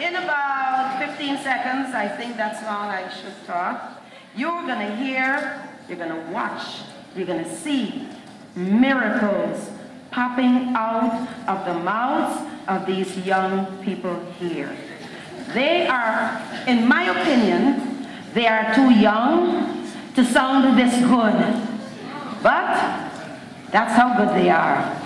In about 15 seconds, I think that's long I should talk, you're going to hear, you're going to watch, you're going to see miracles popping out of the mouths of these young people here. They are, in my opinion, they are too young to sound this good, but that's how good they are.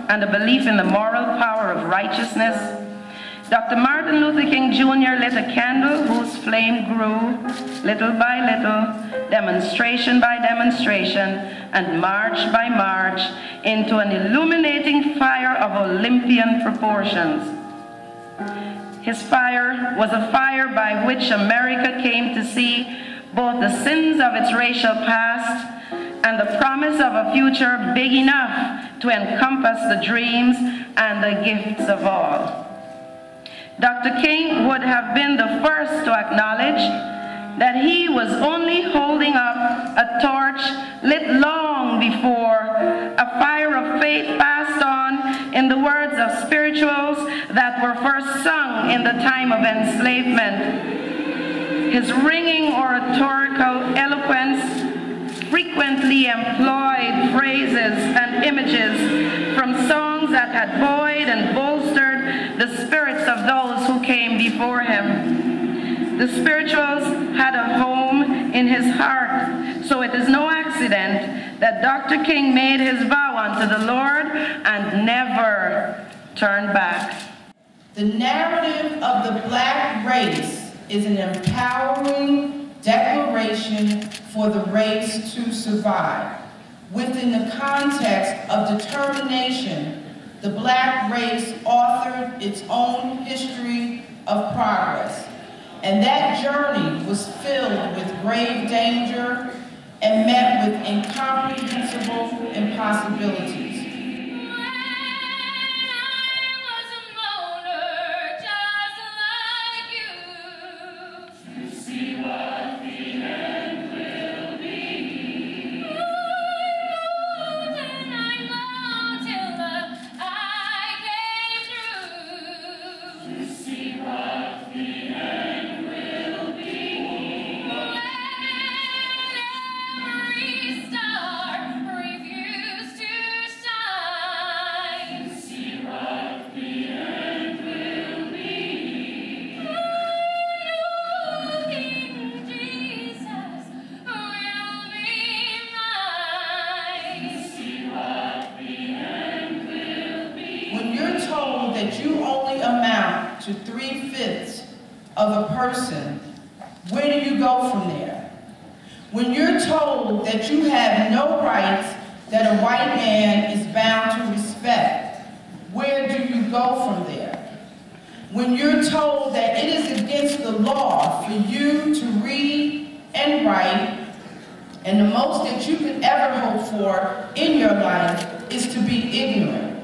And a belief in the moral power of righteousness, Dr. Martin Luther King Jr. lit a candle whose flame grew little by little, demonstration by demonstration, and march by march into an illuminating fire of Olympian proportions. His fire was a fire by which America came to see both the sins of its racial past and the promise of a future big enough to encompass the dreams and the gifts of all. Dr. King would have been the first to acknowledge that he was only holding up a torch lit long before a fire of faith passed on in the words of spirituals that were first sung in the time of enslavement. His ringing oratorical eloquence frequently employed phrases and images from songs that had buoyed and bolstered the spirits of those who came before him. The spirituals had a home in his heart, so it is no accident that Dr. King made his vow unto the Lord and never turned back. The narrative of the Black race is an empowering declaration for the race to survive. Within the context of determination, the Black race authored its own history of progress, and that journey was filled with grave danger and met with incomprehensible impossibilities. To 3/5 of a person, where do you go from there? When you're told that you have no rights that a white man is bound to respect, where do you go from there? When you're told that it is against the law for you to read and write, and the most that you could ever hope for in your life is to be ignorant,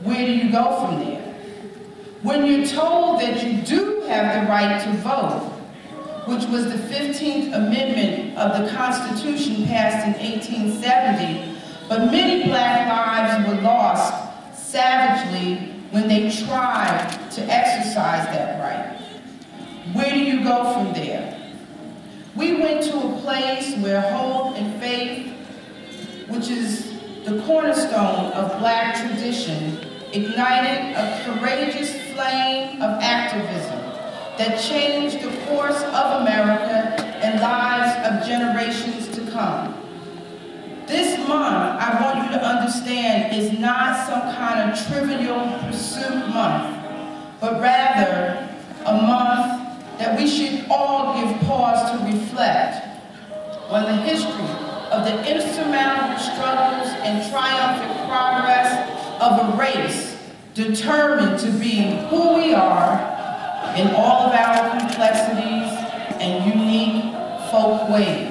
where do you go from there? When you're told that you do have the right to vote, which was the 15th Amendment of the Constitution passed in 1870, but many black lives were lost savagely when they tried to exercise that right. Where do you go from there? We went to a place where hope and faith, which is the cornerstone of black tradition, ignited a courageous flame of activism that changed the course of America and lives of generations to come. This month, I want you to understand, is not some kind of trivial pursuit month, but rather a month that we should all give pause to reflect on the history of the insurmountable struggles and triumphant progress of a race determined to be who we are in all of our complexities and unique folk ways.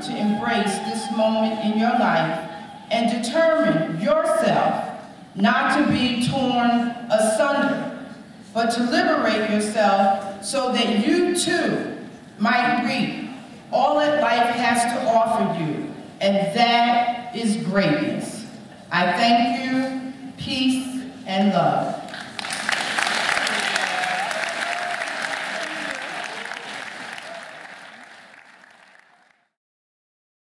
To embrace this moment in your life and determine yourself not to be torn asunder, but to liberate yourself so that you too might reap all that life has to offer you, and that is greatness. I thank you, peace and love.